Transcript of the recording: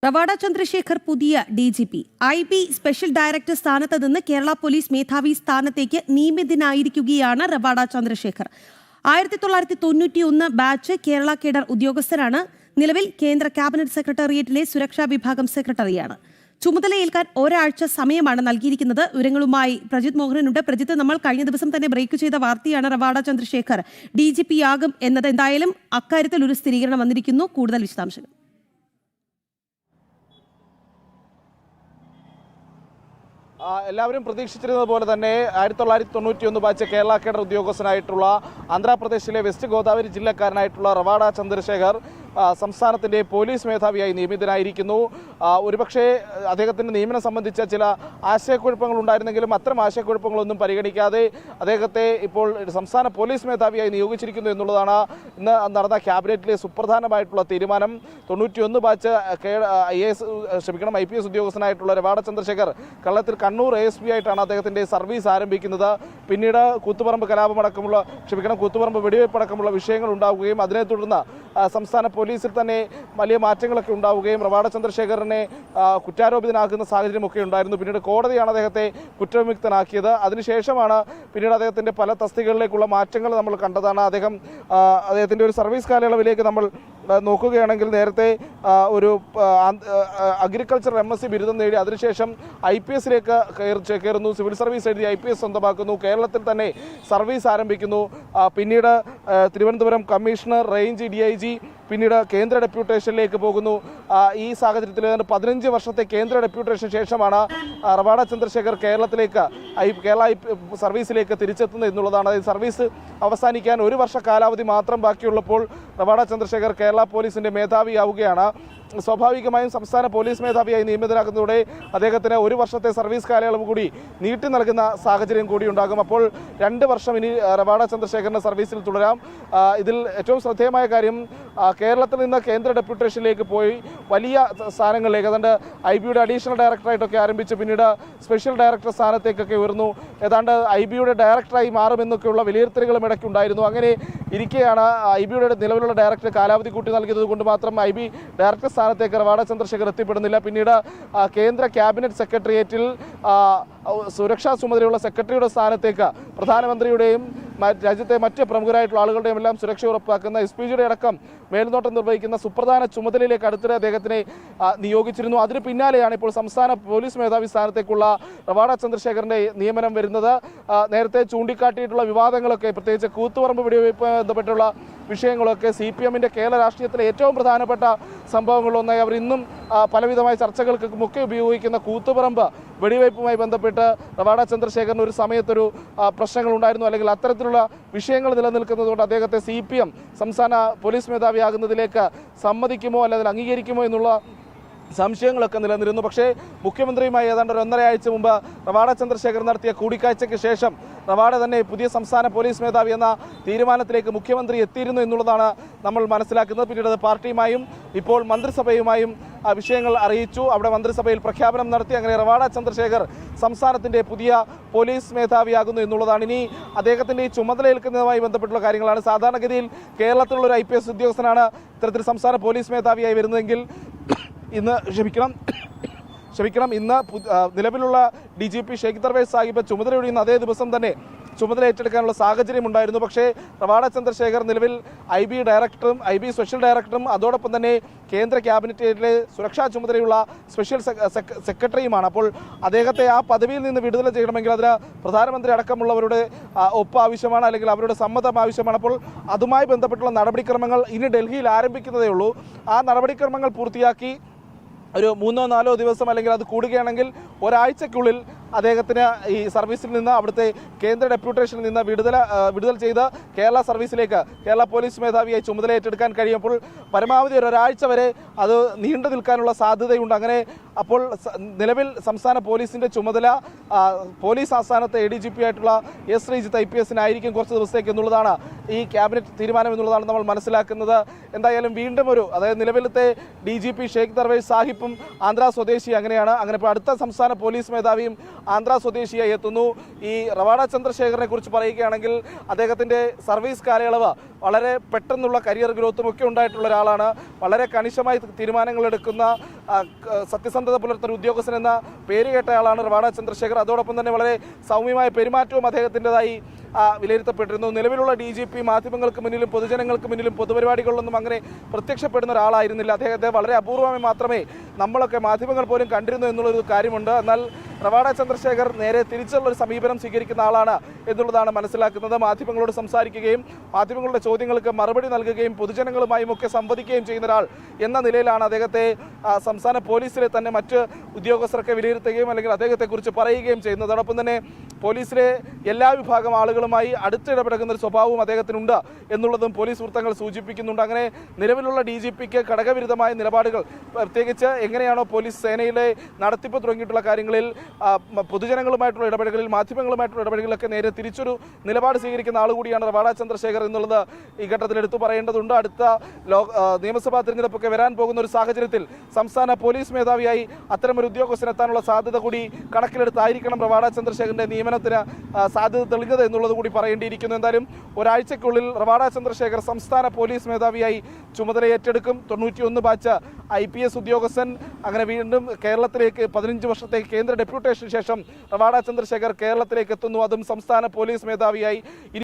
റവാഡ ചന്ദ്രശേഖർ പുതിയ DGP. IB special director സ്ഥാനത്ത് നിന്ന് കേരള പോലീസ് മേധാവി സ്ഥാനത്തേക്ക് നിയമിതനായിരിക്കുകയാണ് റവാഡ ചന്ദ്രശേഖർ. 1991 ബാച്ച് കേരള കേഡർ ഉദ്യോഗസ്ഥരാണ്. നിലവിൽ കേന്ദ്ര ക്യാബിനറ്റ് സെക്രട്ടേറിയറ്റിലെ സുരക്ഷാ വിഭാഗം സെക്രട്ടറിയാണ്. ചുമതലയേൽക്കാൻ ഒരാഴ്ച സമയമാണ് നൽകിയിരിക്കുന്നത്. വിവരങ്ങളുമായി പ്രജിത് മോഹനനുണ്ട്. പ്രജിത്ത്, നമ്മൾ കഴിഞ്ഞ ദിവസം തന്നെ ബ്രേക്ക് ചെയ്ത വാർത്തയാണ് റവാഡ ചന്ദ്രശേഖർ DGP ആകും എന്നത്. എന്തായാലും അക്കാര്യത്തിൽ ഒരു സ്ഥിരീകരണം വന്നിരിക്കുന്നു. കൂടുതൽ വിശദാംശങ്ങൾ. എല്ലാവരും പ്രതീക്ഷിച്ചിരുന്നത് പോലെ തന്നെ 1991 ബാച്ച് കേരള കേഡർ ഉദ്യോഗസ്ഥനായിട്ടുള്ള ആന്ധ്രാപ്രദേശിലെ വെസ്റ്റ് ഗോദാവരി ജില്ലക്കാരനായിട്ടുള്ള റവാഡ ചന്ദ്രശേഖർ സംസ്ഥാനത്തിൻ്റെ പോലീസ് മേധാവിയായി നിയമിതനായിരിക്കുന്നു. ഒരുപക്ഷെ അദ്ദേഹത്തിൻ്റെ നിയമനം സംബന്ധിച്ച ചില ആശയക്കുഴപ്പങ്ങൾ ഉണ്ടായിരുന്നെങ്കിലും അത്തരം ആശയക്കുഴപ്പങ്ങളൊന്നും പരിഗണിക്കാതെ അദ്ദേഹത്തെ ഇപ്പോൾ സംസ്ഥാന പോലീസ് മേധാവിയായി നിയോഗിച്ചിരിക്കുന്നു എന്നുള്ളതാണ് ഇന്ന് നടന്ന ക്യാബിനറ്റിലെ സുപ്രധാനമായിട്ടുള്ള തീരുമാനം. 91 ബാച്ച് IPS ഉദ്യോഗസ്ഥനായിട്ടുള്ള റവാഡ ചന്ദ്രശേഖർ കേരളത്തിൽ കണ്ണൂർ ASP ആയിട്ടാണ് അദ്ദേഹത്തിൻ്റെ സർവീസ് ആരംഭിക്കുന്നത്. പിന്നീട് കൂത്തുപറമ്പ് കൂത്തുപറമ്പ് വെടിവയ്പ്പടക്കമുള്ള വിഷയങ്ങൾ ഉണ്ടാവുകയും അതിനെ തുടർന്ന് സംസ്ഥാന പോലീസിൽ തന്നെ വലിയ മാറ്റങ്ങളൊക്കെ ഉണ്ടാവുകയും റവാഡ ചന്ദ്രശേഖറിനെ കുറ്റാരോപിതനാക്കുന്ന സാഹചര്യമൊക്കെ ഉണ്ടായിരുന്നു. പിന്നീട് കോടതിയാണ് അദ്ദേഹത്തെ കുറ്റവിമുക്തനാക്കിയത്. അതിനുശേഷമാണ് പിന്നീട് അദ്ദേഹത്തിൻ്റെ പല തസ്തികകളിലേക്കുള്ള മാറ്റങ്ങൾ നമ്മൾ കണ്ടതാണ്. അദ്ദേഹത്തിൻ്റെ ഒരു സർവീസ് കാലയളവിലേക്ക് നമ്മൾ നോക്കുകയാണെങ്കിൽ നേരത്തെ ഒരു അഗ്രികൾച്ചർ MSc ബിരുദം നേടി അതിനുശേഷം IPSലേക്ക് കയറുന്നു. സിവിൽ സർവീസ് എഴുതി IPS സ്വന്തമാക്കുന്നു. കേരളത്തിൽ തന്നെ സർവീസ് ആരംഭിക്കുന്നു. പിന്നീട് തിരുവനന്തപുരം കമ്മീഷണർ, റേഞ്ച് DIG, പിന്നീട് കേന്ദ്ര ഡെപ്യൂട്ടേഷനിലേക്ക് പോകുന്നു. ഈ സാഹചര്യത്തിൽ 15 വർഷത്തെ കേന്ദ്ര ഡെപ്യൂട്ടേഷന് ശേഷമാണ് റവാഡ ചന്ദ്രശേഖർ കേരള സർവീസിലേക്ക് തിരിച്ചെത്തുന്നത് എന്നുള്ളതാണ്. സർവീസ് അവസാനിക്കാൻ 1 വർഷ കാലാവധി മാത്രം ബാക്കിയുള്ളപ്പോൾ റവാഡ ചന്ദ്രശേഖർ കേരള പോലീസിൻ്റെ മേധാവിയാവുകയാണ്. സ്വാഭാവികമായും സംസ്ഥാന പോലീസ് മേധാവിയായി നിയമിതനാക്കുന്നതോടെ അദ്ദേഹത്തിന് 1 വർഷത്തെ സർവീസ് കാലയളവ് കൂടി നീട്ടി നൽകുന്ന സാഹചര്യം കൂടി ഉണ്ടാകും. അപ്പോൾ 2 വർഷം ഇനി റവാഡ ചന്ദ്രശേഖറിന് സർവീസിൽ തുടരാം. ഇതിൽ ഏറ്റവും ശ്രദ്ധേയമായ കാര്യം കേരളത്തിൽ നിന്ന് കേന്ദ്ര ഡെപ്യൂട്ടേഷനിലേക്ക് പോയി വലിയ സ്ഥാനങ്ങളിലേക്ക് ഏതാണ്ട് IBയുടെ അഡീഷണൽ ഡയറക്ടറായിട്ടൊക്കെ ആരംഭിച്ച് പിന്നീട് സ്പെഷ്യൽ ഡയറക്ടർ സ്ഥാനത്തേക്കൊക്കെ ഉയർന്നു. ഏതാണ്ട് IBയുടെ ഡയറക്ടറായി മാറുമെന്നൊക്കെയുള്ള വിലയിരുത്തലുകളും ഇടയ്ക്കുണ്ടായിരുന്നു. അങ്ങനെ ഇരിക്കെയാണ് IBയുടെ നിലവിലുള്ള ഡയറക്ടർ കാലാവധി കൂട്ടി നൽകിയത് കൊണ്ട് മാത്രം IB ഡയറക്ടർ സ്ഥാനത്തേക്ക് റവാഡ ചന്ദ്രശേഖർ എത്തിപ്പെടുന്നില്ല. പിന്നീട് കേന്ദ്ര ക്യാബിനറ്റ് സെക്രട്ടേറിയറ്റിൽ സുരക്ഷാ ചുമതലയുള്ള സെക്രട്ടറിയുടെ സ്ഥാനത്തേക്ക് പ്രധാനമന്ത്രിയുടെയും രാജ്യത്തെ മറ്റ് പ്രമുഖരായിട്ടുള്ള ആളുകളുടെയും എല്ലാം സുരക്ഷ ഉറപ്പാക്കുന്ന SPGയുടെ അടക്കം മേൽനോട്ടം നിർവഹിക്കുന്ന സുപ്രധാന ചുമതലയിലേക്ക് അടുത്തിടെ അദ്ദേഹത്തിനെ നിയോഗിച്ചിരുന്നു. അതിന് പിന്നാലെയാണ് ഇപ്പോൾ സംസ്ഥാന പോലീസ് മേധാവി സ്ഥാനത്തേക്കുള്ള റവാഡ ചന്ദ്രശേഖറിൻ്റെ നിയമനം വരുന്നത്. നേരത്തെ ചൂണ്ടിക്കാട്ടിയിട്ടുള്ള വിവാദങ്ങളൊക്കെ, പ്രത്യേകിച്ച് കൂത്തുപറമ്പ് വെടിവയ്പ് ബന്ധപ്പെട്ടുള്ള വിഷയങ്ങളൊക്കെ CPMൻ്റെ കേരള രാഷ്ട്രീയത്തിലെ ഏറ്റവും പ്രധാനപ്പെട്ട സംഭവങ്ങളൊന്നായി അവർ ഇന്നും പലവിധമായ ചർച്ചകൾക്ക് മുഖ്യ ഉപയോഗിക്കുന്ന കൂത്തുപറമ്പ് വെടിവയ്പുമായി ബന്ധപ്പെട്ട് റവാഡ ചന്ദ്രശേഖറിന് ഒരു സമയത്തൊരു പ്രശ്നങ്ങളുണ്ടായിരുന്നു, അല്ലെങ്കിൽ അത്തരത്തിലുള്ള വിഷയങ്ങൾ നിലനിൽക്കുന്നതുകൊണ്ട് അദ്ദേഹത്തെ CPM സംസ്ഥാന പോലീസ് മേധാവിയാകുന്നതിലേക്ക് സമ്മതിക്കുമോ അല്ലെങ്കിൽ അംഗീകരിക്കുമോ എന്നുള്ള സംശയങ്ങളൊക്കെ നിലനിന്നിരുന്നു. പക്ഷേ മുഖ്യമന്ത്രിയുമായി ഏതാണ്ട് 1.5 ആഴ്ച മുമ്പ് റവാഡ ചന്ദ്രശേഖർ നടത്തിയ കൂടിക്കാഴ്ചയ്ക്ക് ശേഷം റവാഡ തന്നെ പുതിയ സംസ്ഥാന പോലീസ് മേധാവി എന്ന തീരുമാനത്തിലേക്ക് മുഖ്യമന്ത്രി എത്തിയിരുന്നു എന്നുള്ളതാണ് നമ്മൾ മനസ്സിലാക്കുന്നത്. പിന്നീട് അത് പാർട്ടിയുമായും ഇപ്പോൾ മന്ത്രിസഭയുമായും വിഷയങ്ങൾ അറിയിച്ചു. അവിടെ മന്ത്രിസഭയിൽ പ്രഖ്യാപനം നടത്തി. അങ്ങനെ റവാഡ ചന്ദ്രശേഖർ സംസ്ഥാനത്തിൻ്റെ പുതിയ പോലീസ് മേധാവിയാകുന്നു എന്നുള്ളതാണ്. ഇനി അദ്ദേഹത്തിൻ്റെ ഈ ചുമതലയേൽക്കുന്നതുമായി ബന്ധപ്പെട്ടുള്ള കാര്യങ്ങളാണ്. സാധാരണഗതിയിൽ കേരളത്തിലുള്ളൊരു IPS ഉദ്യോഗസ്ഥനാണ് ഇത്തരത്തിൽ സംസ്ഥാന പോലീസ് മേധാവിയായി വരുന്നതെങ്കിൽ ഇന്ന് നിലവിലുള്ള DGP ഷെയ്ഖ് ദർവേഷ് സാഹിബ് ചുമതലയൊഴിയുന്ന അതേ ദിവസം തന്നെ ചുമതല ഏറ്റെടുക്കാനുള്ള സാഹചര്യം ഉണ്ടായിരുന്നു. പക്ഷേ റവാഡ ചന്ദ്രശേഖർ നിലവിൽ IB ഡയറക്ടറും IB സ്പെഷ്യൽ ഡയറക്ടറും അതോടൊപ്പം തന്നെ കേന്ദ്ര ക്യാബിനറ്റിലെ സുരക്ഷാ ചുമതലയുള്ള സ്പെഷ്യൽ സെക്രട്ടറിയുമാണ്. അപ്പോൾ അദ്ദേഹത്തെ ആ പദവിയിൽ നിന്ന് വിടുതല ചെയ്യണമെങ്കിൽ അതിന് പ്രധാനമന്ത്രി അടക്കമുള്ളവരുടെ ഒപ്പ് ആവശ്യമാണ്, അല്ലെങ്കിൽ അവരുടെ സമ്മതം ആവശ്യമാണ്. അപ്പോൾ അതുമായി ബന്ധപ്പെട്ടുള്ള നടപടിക്രമങ്ങൾ ഇനി ഡൽഹിയിൽ ആരംഭിക്കുന്നതേ ഉള്ളൂ. ആ നടപടിക്രമങ്ങൾ പൂർത്തിയാക്കി ഒരു 3-4 ദിവസം, അല്ലെങ്കിൽ അത് കൂടുകയാണെങ്കിൽ ഒരാഴ്ചയ്ക്കുള്ളിൽ അദ്ദേഹത്തിന് ഈ സർവീസിൽ നിന്ന്, അവിടുത്തെ കേന്ദ്ര ഡെപ്യൂട്ടേഷനിൽ നിന്ന് വിടുതൽ ചെയ്ത് കേരള സർവീസിലേക്ക് കേരള പോലീസ് മേധാവിയായി ചുമതല ഏറ്റെടുക്കാൻ കഴിയുമ്പോൾ പരമാവധി ഒരാഴ്ച വരെ അത് നീണ്ടു നിൽക്കാനുള്ള സാധ്യതയുണ്ട്. അങ്ങനെ അപ്പോൾ നിലവിൽ പോലീസിൻ്റെ ചുമതല പോലീസ് ആസ്ഥാനത്തെ ADGP ആയിട്ടുള്ള S. ശ്രീജിത്ത് IPSനായിരിക്കും കുറച്ച് ദിവസത്തേക്ക് എന്നുള്ളതാണ് ഈ ക്യാബിനറ്റ് തീരുമാനം എന്നുള്ളതാണ് നമ്മൾ മനസ്സിലാക്കുന്നത്. എന്തായാലും വീണ്ടും അതായത് നിലവിലത്തെ DGP ഷെയ്ഖ് ദർവേഷ് സാഹിബും ആന്ധ്ര സ്വദേശി അങ്ങനെയാണ്. അങ്ങനെ ഇപ്പോൾ അടുത്ത സംസ്ഥാന പോലീസ് മേധാവിയും ആന്ധ്ര സ്വദേശിയായി എത്തുന്നു. ഈ റവാഡ ചന്ദ്രശേഖറിനെ കുറിച്ച് പറയുകയാണെങ്കിൽ അദ്ദേഹത്തിൻ്റെ സർവീസ് കാലയളവ് വളരെ പെട്ടെന്നുള്ള കരിയർ ഗ്രോത്തും ഒക്കെ ഉണ്ടായിട്ടുള്ള ഒരാളാണ്. വളരെ കണിശമായി തീരുമാനങ്ങൾ എടുക്കുന്ന സത്യസന്ധത പുലർത്തുന്ന ഉദ്യോഗസ്ഥൻ എന്ന പേര് കേട്ടയാളാണ് റവാഡ ചന്ദ്രശേഖർ. അതോടൊപ്പം തന്നെ വളരെ സൗമ്യമായ പെരുമാറ്റവും അദ്ദേഹത്തിൻ്റെതായി വിലയിരുത്തപ്പെട്ടിരുന്നു. നിലവിലുള്ള DGP മാധ്യമങ്ങൾക്ക് മുന്നിലും പൊതുജനങ്ങൾക്ക് മുന്നിലും പൊതുപരിപാടികളിലൊന്നും അങ്ങനെ പ്രത്യക്ഷപ്പെടുന്ന ഒരാളായിരുന്നില്ല. അദ്ദേഹത്തെ വളരെ അപൂർവമായി മാത്രമേ നമ്മളൊക്കെ മാധ്യമങ്ങൾ പോലും കണ്ടിരുന്നു എന്നുള്ളൊരു കാര്യമുണ്ട്. എന്നാൽ റവാഡ ചന്ദ്രശേഖർ നേരെ തിരിച്ചുള്ളൊരു സമീപനം സ്വീകരിക്കുന്ന ആളാണ് എന്നുള്ളതാണ് മനസ്സിലാക്കുന്നത്. മാധ്യമങ്ങളോട് സംസാരിക്കുകയും മാധ്യമങ്ങളുടെ ചോദ്യങ്ങൾക്ക് മറുപടി നൽകുകയും പൊതുജനങ്ങളുമായും ഒക്കെ സംവദിക്കുകയും ചെയ്യുന്ന ഒരാൾ എന്ന നിലയിലാണ് അദ്ദേഹത്തെ സംസ്ഥാന പോലീസിലെ തന്നെ മറ്റ് ഉദ്യോഗസ്ഥരൊക്കെ വിലയിരുത്തുകയും അല്ലെങ്കിൽ അദ്ദേഹത്തെക്കുറിച്ച് പറയുകയും ചെയ്യുന്നത്. അതോടൊപ്പം തന്നെ പോലീസിലെ എല്ലാ വിഭാഗം ആളുകളുമായി അടുത്തിടപെടുന്ന ഒരു സ്വഭാവവും അദ്ദേഹത്തിനുണ്ട് എന്നുള്ളതും പോലീസ് വൃത്തങ്ങൾ സൂചിപ്പിക്കുന്നുണ്ട്. അങ്ങനെ നിലവിലുള്ള DGPക്ക് ഘടകവിരുദ്ധമായ നിലപാടുകൾ, പ്രത്യേകിച്ച് എങ്ങനെയാണോ പോലീസ് സേനയിലെ നടത്തിപ്പ് തുടങ്ങിയിട്ടുള്ള കാര്യങ്ങളിൽ പൊതുജനങ്ങളുമായിട്ടുള്ള ഇടപെടലുകളിൽ മാധ്യമങ്ങളുമായിട്ടുള്ള ഇടപെടലുകളിലൊക്കെ നേരെ തിരിച്ചൊരു നിലപാട് സ്വീകരിക്കുന്ന ആൾ കൂടിയാണ് റവാഡ ചന്ദ്രശേഖർ എന്നുള്ളത് ഈ ഘട്ടത്തിൽ എടുത്തു പറയേണ്ടതുണ്ട്. അടുത്ത നിയമസഭാ തിരഞ്ഞെടുപ്പൊക്കെ വരാൻ പോകുന്ന ഒരു സാഹചര്യത്തിൽ സംസ്ഥാന പോലീസ് മേധാവിയായി അത്തരമൊരു ഉദ്യോഗസ്ഥനെത്താനുള്ള സാധ്യത കൂടി കണക്കിലെടുത്തായിരിക്കണം റവാഡ ചന്ദ്രശേഖറിന്റെ നിയമനത്തിന് സാധ്യത തെളിഞ്ഞത് എന്നുള്ളത് കൂടി പറയേണ്ടിയിരിക്കുന്നു. എന്തായാലും ഒരാഴ്ചയ്ക്കുള്ളിൽ റവാഡ ചന്ദ്രശേഖർ സംസ്ഥാന പോലീസ് മേധാവിയായി ചുമതല ഏറ്റെടുക്കും. 91 ബാച്ച് IPS ഉദ്യോഗസ്ഥൻ. അങ്ങനെ വീണ്ടും കേരളത്തിലേക്ക് 15 വർഷത്തെ കേന്ദ്ര ഡെപ്യൂട്ടേഷന് ശേഷം റവാഡ ചന്ദ്രശേഖർ കേരളത്തിലേക്ക് എത്തുന്നു, അതും സംസ്ഥാന പോലീസ് മേധാവിയായി.